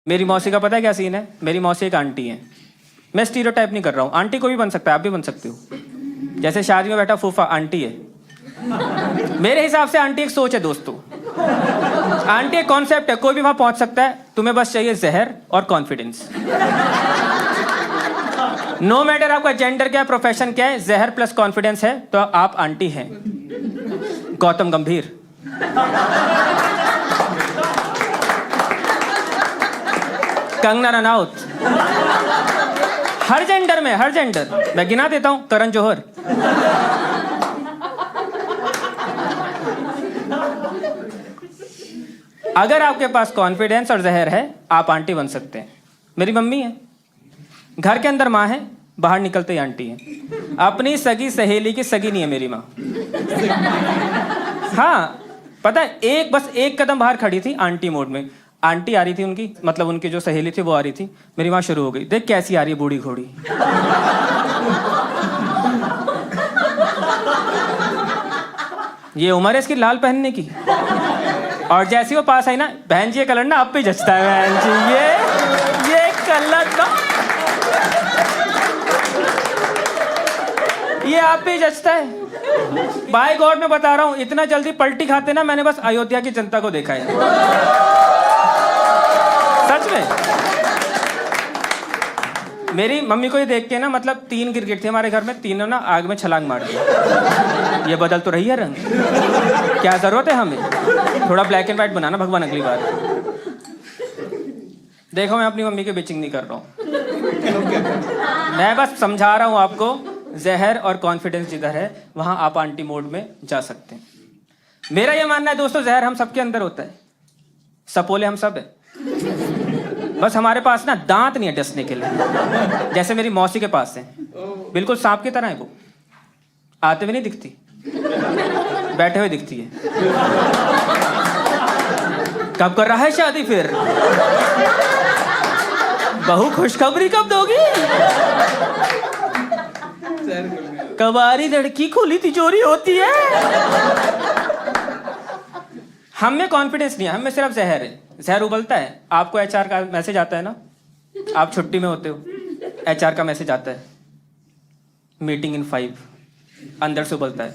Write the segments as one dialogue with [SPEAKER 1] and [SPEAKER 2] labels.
[SPEAKER 1] मेरी मौसी का पता है क्या सीन है? मेरी मौसी एक आंटी है। मैं स्टीरियोटाइप नहीं कर रहा हूँ, आंटी कोई भी बन सकता है, आप भी बन सकते हो। जैसे शादी में बैठा फूफा आंटी है, मेरे हिसाब से आंटी एक सोच है दोस्तों। आंटी एक कॉन्सेप्ट है, कोई भी वहां पहुंच सकता है। तुम्हें बस चाहिए जहर और कॉन्फिडेंस। नो मैटर आपका जेंडर क्या है, प्रोफेशन क्या है, जहर प्लस कॉन्फिडेंस है तो आप आंटी हैं। गौतम गंभीर, कंगना रनौत, हर जेंडर में, हर जेंडर। मैं गिना देता हूं, करण जौहर। अगर आपके पास कॉन्फिडेंस और जहर है, आप आंटी बन सकते हैं। मेरी मम्मी है, घर के अंदर माँ है, बाहर निकलते ही आंटी है। अपनी सगी सहेली की सगी नहीं है मेरी माँ। हाँ पता है, बस एक कदम बाहर खड़ी थी आंटी मोड में। आंटी आ रही थी उनकी, मतलब उनकी जो सहेली थी वो आ रही थी, मेरी माँ शुरू हो गई, देख कैसी आ रही है बूढ़ी घोड़ी। ये उम्र है इसकी लाल पहनने की। और जैसी वो पास आई ना, बहन जी ये कलर ना आप पे जचता है बहन जी, ये कलर ना ये आप पे जचता है। बाय गॉड मैं बता रहा हूं, इतना जल्दी पलटी खाते ना मैंने बस अयोध्या की जनता को देखा है, सच में। मेरी मम्मी को ये देख के ना, मतलब 3 गिरगिट थे हमारे घर में, तीनों ना आग में छलांग मार दी। ये बदल तो रही है रंग, क्या जरूरत है हमें, थोड़ा ब्लैक एंड व्हाइट बनाना भगवान अगली बार। देखो मैं अपनी मम्मी की बिचिंग नहीं कर रहा हूं, मैं बस समझा रहा हूं आपको, जहर और कॉन्फिडेंस जिधर है वहां आप आंटी मोड में जा सकते हैं। मेरा यह मानना है दोस्तों, जहर हम सबके अंदर होता है, सपोले हम सब है, बस हमारे पास ना दांत नहीं है डसने के लिए। जैसे मेरी मौसी के पास है, बिल्कुल सांप की तरह है वो, आते हुए नहीं दिखती, बैठे हुए दिखती है। कब कर रहा है शादी फिर, बहू खुशखबरी कब दोगी, कबारी लड़की खुली तिजोरी होती है। हम में कॉन्फिडेंस नहीं है, हम में सिर्फ जहर है। जहर उबलता है, आपको एचआर का मैसेज आता है ना, आप छुट्टी में होते हो, एचआर का मैसेज आता है, मीटिंग इन 5, अंदर से उबलता है,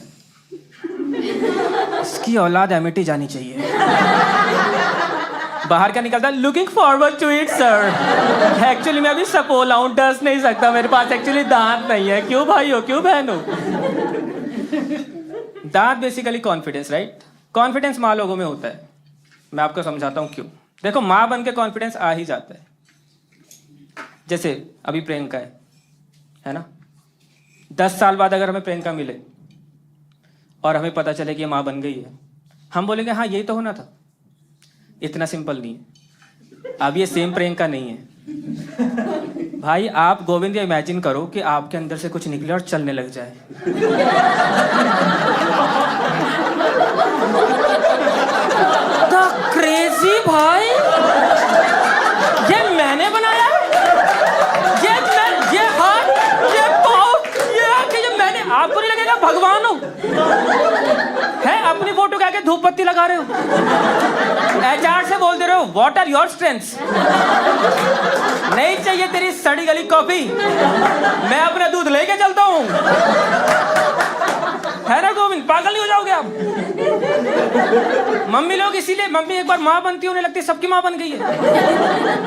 [SPEAKER 1] इसकी औलाद एमिटी जानी चाहिए। बाहर क्या निकलता है, looking forward to it sir. Actually मैं अभी सपोला हूं, डस नहीं सकता, मेरे पास एक्चुअली दांत नहीं है। क्यों भाई हो, क्यों बहन हो? दांत बेसिकली कॉन्फिडेंस, राइट? कॉन्फिडेंस माँ लोगों में होता है, मैं आपको समझाता हूँ क्यों। देखो माँ बन के कॉन्फिडेंस आ ही जाता है। जैसे अभी प्रियंका है ना, 10 साल बाद अगर हमें प्रियंका मिले और हमें पता चले कि ये माँ बन गई है, हम बोलेंगे हाँ यही तो होना था। इतना सिंपल नहीं है, अब ये सेम प्रियंका नहीं है भाई। आप गोविंद इमेजिन करो कि आपके अंदर से कुछ निकले और चलने लग जाए। क्रेजी भाई, ये मैंने बनाया, ये हाथ, ये पाँव, ये मैंने, आपको नहीं लगेगा भगवान हो है? अपनी फोटो के आगे धूप बत्ती लगा रहे हो, एचआर से बोल दे रहे हो व्हाट आर योर स्ट्रेंथ्स। नहीं चाहिए तेरी सड़ी गली कॉफी, मैं अपना दूध लेके चलता हूं, है ना गोविंद? पागल नहीं हो जाओगे आप? मम्मी लोग इसीलिए, मम्मी एक बार माँ बनती है उन्हें लगती है सबकी माँ बन गई है।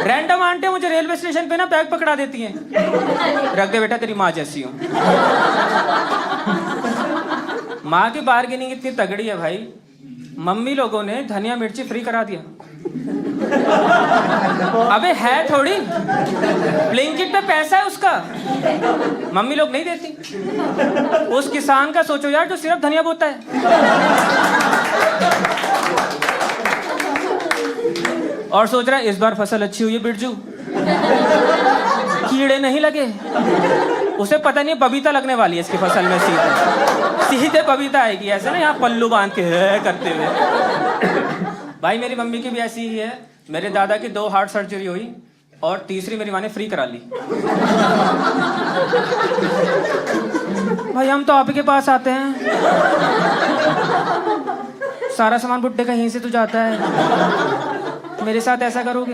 [SPEAKER 1] रैंडम आंटी मुझे रेलवे स्टेशन पे ना बैग पकड़ा देती हैं, रख दे बेटा तेरी माँ जैसी हूं। माँ की बार्गेनिंग इतनी तगड़ी है भाई, मम्मी लोगों ने धनिया मिर्ची फ्री करा दिया। अबे है थोड़ी, ब्लिंकिट पे पैसा है उसका, मम्मी लोग नहीं देती। उस किसान का सोचो यार जो सिर्फ धनिया बोता है। और सोच रहा है इस बार फसल अच्छी हुई है बिरजू, कीड़े नहीं लगे। उसे पता नहीं बबीता लगने वाली है इसकी फसल में, सीधे बबीता आएगी, ऐसे ना यहाँ पल्लू बांध के करते हुए। भाई मेरी मम्मी की भी ऐसी ही है, मेरे दादा की 2 हार्ट सर्जरी हुई और तीसरी मेरी माँ ने फ्री करा ली। भाई हम तो आप के पास आते हैं, सारा सामान बुड्ढे का यहीं से तो जाता है, मेरे साथ ऐसा करोगे?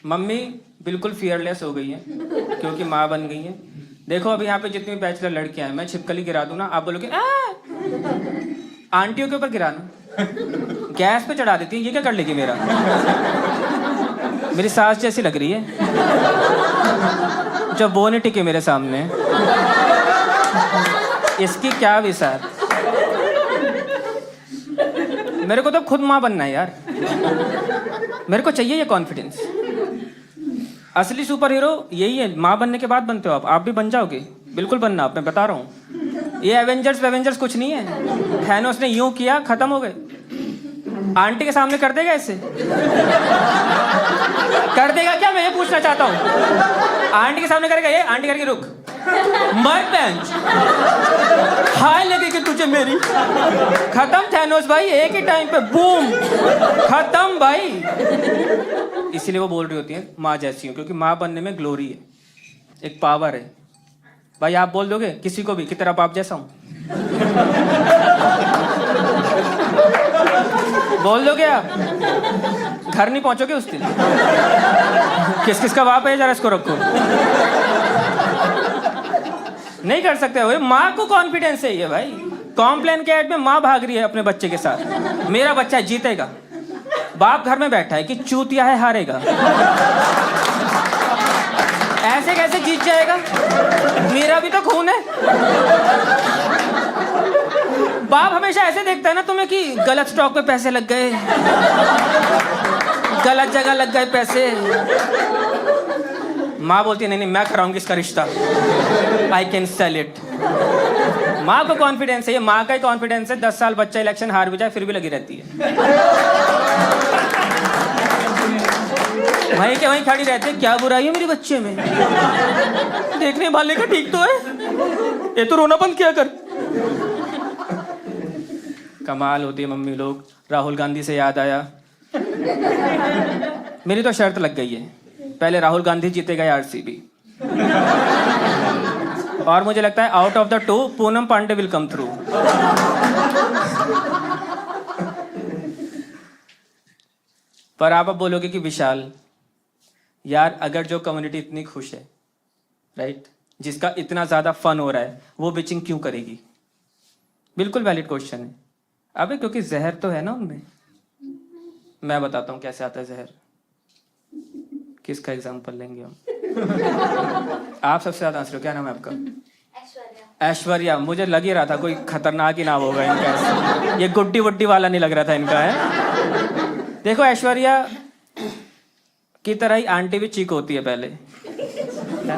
[SPEAKER 1] मम्मी बिल्कुल फियरलेस हो गई है क्योंकि माँ बन गई है। देखो अभी यहाँ पे जितनी बैचलर लड़कियां हैं, मैं छिपकली गिरा दूं ना, आप बोलोगे आंटियों के ऊपर गिराना, गैस पे चढ़ा देती है, ये क्या कर लेगी मेरा? मेरी सास जैसी लग रही है जब वो नहीं टिके मेरे सामने, इसकी क्या विसार। मेरे को तो खुद माँ बनना है यार, मेरे को चाहिए ये कॉन्फिडेंस। असली सुपर हीरो यही है, माँ बनने के बाद बनते हो आप भी बन जाओगे, बिल्कुल बनना आप, मैं बता रहा हूँ। ये एवेंजर्स कुछ नहीं है, थैनोस ने यूं किया खत्म हो गए। आंटी के सामने कर देगा ऐसे? कर देगा क्या? मैं ये पूछना चाहता हूँ, आंटी के सामने करेगा ये? आंटी करके रुक मत बेंच, हाय लगेगी तुझे मेरी। खत्म थैनोस भाई, एक ही टाइम पे बूम खत्म भाई। इसीलिए वो बोल रही होती है माँ जैसी हूँ, क्योंकि माँ बनने में ग्लोरी है, एक पावर है भाई। आप बोल दोगे किसी को भी कि तेरा बाप जैसा हूँ, बोल दोगे आप? घर नहीं पहुंचोगे उस दिन। किस किस का बाप है जरा इसको रखो। नहीं कर सकते हो। माँ को कॉन्फिडेंस है ये भाई। कॉम्प्लेन के ऐड में माँ भाग रही है अपने बच्चे के साथ, मेरा बच्चा जीतेगा। बाप घर में बैठा है कि चूतिया है, हारेगा। ऐसे कैसे जीत जाएगा? मेरा भी तो खून है। बाप हमेशा ऐसे देखता है ना तुम्हें कि गलत स्टॉक पे पैसे लग गए, गलत जगह लग गए पैसे। माँ बोलती है नहीं नहीं मैं कराऊंगी इसका रिश्ता, आई कैन सेल इट। माँ को कॉन्फिडेंस है, ये माँ का ही कॉन्फिडेंस है। 10 साल बच्चा इलेक्शन हार भी जाए फिर भी लगी रहती है। वहीं के वहीं खड़ी रहती है, क्या बुराई है मेरे बच्चे में? देखने वाले का ठीक तो है, ये तो रोना बंद किया कर। कमाल होती है मम्मी लोग। राहुल गांधी से याद आया, मेरी तो शर्त लग गई है, पहले राहुल गांधी जीतेगा या आरसीबी। और मुझे लगता है out of the 2 Poonam Pandey will come through. पर आप अब बोलोगे कि विशाल यार, अगर जो कम्युनिटी इतनी खुश है, राइट, जिसका इतना ज्यादा फन हो रहा है, वो बिचिंग क्यों करेगी? बिल्कुल वैलिड क्वेश्चन है। अबे क्योंकि जहर तो है ना उनमें। मैं बताता हूँ कैसे आता है जहर। किसका एग्जांपल लेंगे हम? आप सबसे ज्यादा हंस रहे हो, क्या नाम है आपका? ऐश्वर्या। मुझे लग ही रहा था कोई खतरनाक ही नाम होगा इनका, ये गुड्डी वुड्डी वाला नहीं लग रहा था इनका, है। देखो ऐश्वर्या की तरह ही आंटी भी चीक होती है पहले, है ना?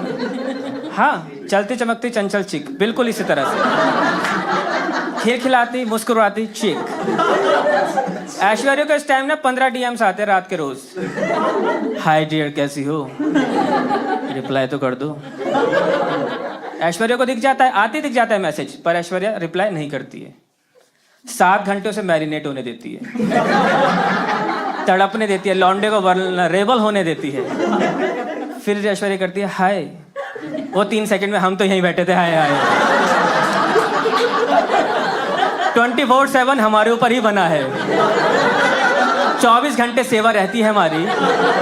[SPEAKER 1] हाँ, चलती चमकती चंचल चीक, बिल्कुल इसी तरह से खिलखिलाती मुस्कुराती चीक। ऐश्वर्या को इस टाइम ना 15 DMs आते हैं रात के रोज। हाय डियर कैसी हो, रिप्लाई तो कर दो। ऐश्वर्या को दिख जाता है, दिख जाता है मैसेज, पर ऐश्वर्या रिप्लाई नहीं करती है। 7 घंटे से मैरिनेट होने देती है, तड़पने देती है, लौंडे को वल्नरेबल होने देती है। फिर ऐश्वर्या करती है हाय, वो 3 सेकंड में हम तो यहीं बैठे थे, हाय हाय। 24/7 हमारे ऊपर ही बना है, 24 घंटे सेवा रहती है हमारी,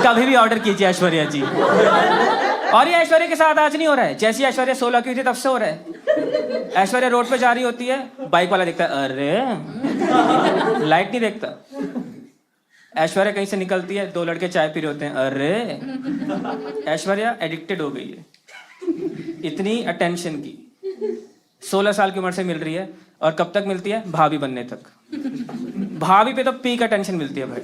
[SPEAKER 1] कभी भी ऑर्डर कीजिए ऐश्वर्या जी। और ये ऐश्वर्या के साथ आज नहीं हो रहा है, जैसी ऐश्वर्या 16 की थी तब से हो रहा है। ऐश्वर्या रोड पे जा रही होती है, बाइक वाला देखता है, अरे लाइट नहीं देखता। ऐश्वर्या कहीं से निकलती है, 2 लड़के चाय पी रहे होते हैं, अरे। ऐश्वर्या एडिक्टेड हो गई है इतनी अटेंशन की। 16 साल की उम्र से मिल रही है, और कब तक मिलती है? भाभी बनने तक। भाभी पे तो पीक अटेंशन मिलती है भाई,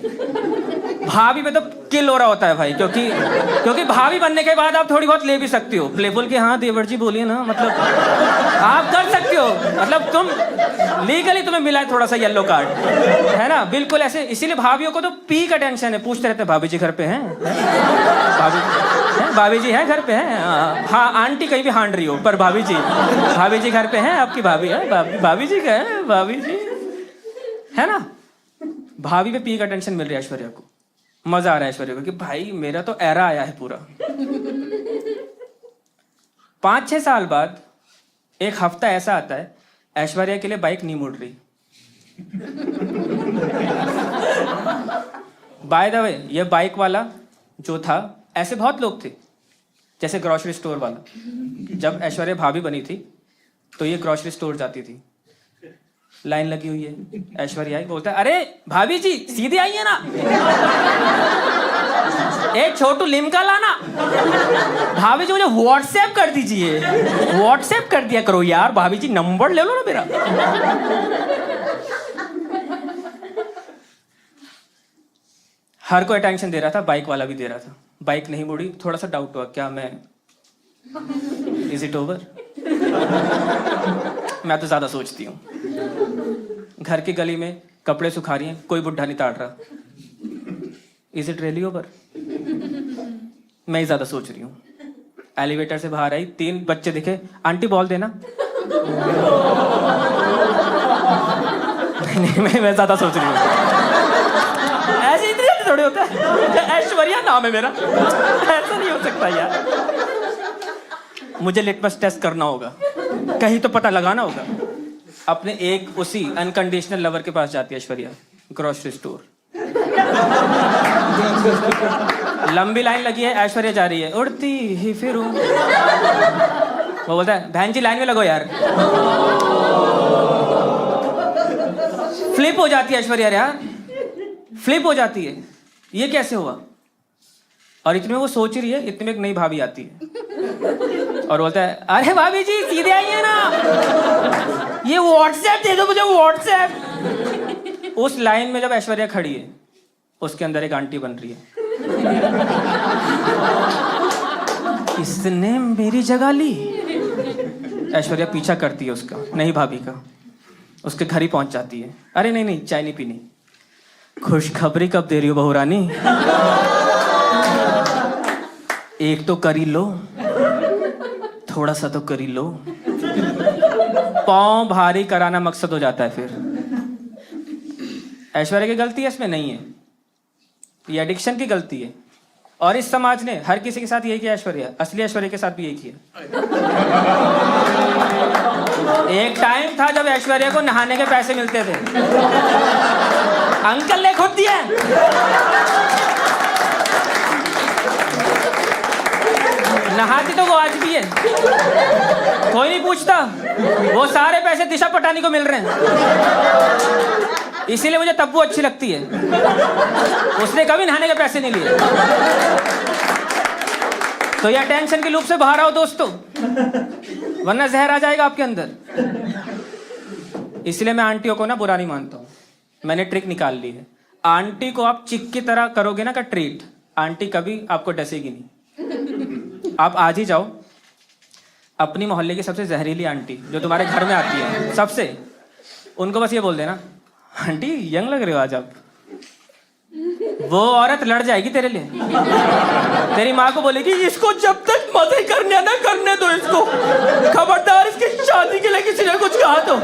[SPEAKER 1] भाभी पे तो किल हो रहा होता है भाई, क्योंकि भाभी बनने के बाद आप थोड़ी बहुत ले भी सकती हो, प्लेफुल के हाँ देवर जी बोलिए ना, मतलब आप कर सकती हो, मतलब तुम लीगली तुम्हें मिला है थोड़ा सा येलो कार्ड, है ना, बिल्कुल ऐसे। इसीलिए भाभीियों को तो पीक अटेंशन है, पूछते रहते हैं भाभी जी घर पे हैं, भाभी जी हैं घर पे हैं? हाँ, आंटी कहीं भी हांड रही हो, पर भाभी जी घर पे हैं, आपकी भाभी है, भाभी जी का है, भाभी जी, है ना। भाभी पे पीक अटेंशन मिल रही है ऐश्वर्या को, मजा आ रहा है ऐश्वर्या को कि भाई मेरा तो एरा आया है पूरा। 5-6 साल बाद एक हफ्ता ऐसा आता है, ऐश्वर्या के लिए बाइक नहीं मुड़ रही। बाय द वे, ये बाइक वाला जो था ऐसे बहुत लोग थे, जैसे ग्रोसरी स्टोर वाला। जब ऐश्वर्या भाभी बनी थी तो ये ग्रोसरी स्टोर जाती थी, लाइन लगी हुई है, ऐश्वर्या आई, बोलता है अरे भाभी जी सीधे आइए ना, एक छोटू लिमका लाना। भाभी जी मुझे व्हाट्सएप कर दीजिए, व्हाट्सएप कर दिया करो यार, भाभी जी नंबर ले लो ना मेरा। हर कोई अटेंशन दे रहा था, बाइक वाला भी दे रहा था। बाइक नहीं मुड़ी, थोड़ा सा डाउट हुआ, क्या मैं इज इट ओवर? मैं तो ज्यादा सोचती हूँ। घर की गली में कपड़े सुखा रही हैं, कोई बुढ़ा नहीं ताड़ रहा, इज इट रियली ओवर? मैं ही ज्यादा सोच रही हूँ। एलिवेटर से बाहर आई, 3 बच्चे दिखे, आंटी बॉल देना। नहीं, मैं ज्यादा सोच रही हूँ। ऐसे इतने थोड़े होता है, ऐश्वर्या नाम है मेरा, ऐसा नहीं हो सकता यार। मुझे लिटमस टेस्ट करना होगा, कहीं तो पता लगाना होगा। अपने एक उसी अनकंडीशनल लवर के पास जाती है ऐश्वर्या, ग्रोसरी स्टोर। लंबी लाइन लगी है, ऐश्वर्या जा रही है, उड़ती ही फिरूं। वो बोलता है बहन जी लाइन में लगो यार। फ्लिप हो जाती है ऐश्वर्या यार, फ्लिप हो जाती है, ये कैसे हुआ? और इतने में वो सोच रही है, इतने में एक नई भाभी आती है और बोलता है अरे भाभी जी सीधे आइए ना, ये व्हाट्सएप दे दो मुझे, व्हाट्सएप। उस लाइन में जब ऐश्वर्या खड़ी है, उसके अंदर एक आंटी बन रही है। इसने मेरी जगह ली। ऐश्वर्या पीछा करती है उसका, नहीं भाभी का, उसके घर ही पहुंच जाती है। अरे नहीं नहीं, चाय नहीं पीनी, खुशखबरी कब दे रही हो बहू रानी? एक तो करी लो, थोड़ा सा तो करी लो। पाँव भारी कराना मकसद हो जाता है फिर। ऐश्वर्या की गलती है इसमें? नहीं है, ये एडिक्शन की गलती है। और इस समाज ने हर किसी के साथ यही किया। ऐश्वर्या, असली ऐश्वर्या के साथ भी यही किया। एक टाइम था जब ऐश्वर्या को नहाने के पैसे मिलते थे, अंकल ने खुद दिया। नहाती तो वो आज भी है, कोई नहीं पूछता। वो सारे पैसे दिशा पटानी को मिल रहे हैं, इसीलिए मुझे तब्बू अच्छी लगती है। उसने कभी नहाने के पैसे नहीं लिए। तो ये टेंशन के लूप से बाहर आओ दोस्तों, वरना जहर आ जाएगा आपके अंदर। इसलिए मैं आंटियों को ना बुरा नहीं मानता हूँ। मैंने ट्रिक निकाल ली है। आंटी को आप चिक की तरह करोगे ना का ट्रीट, आंटी कभी आपको डसेगी नहीं। आप आज ही जाओ अपनी मोहल्ले की सबसे जहरीली आंटी जो तुम्हारे घर में आती है, सबसे, उनको बस ये बोल देना आंटी यंग लग रहे हो आज आप। वो औरत लड़ जाएगी तेरे लिए। तेरी माँ को बोलेगी इसको जब तक मजे करने ना करने दो, इसको खबरदार इसकी शादी के लिए किसी ने कुछ कहा तो।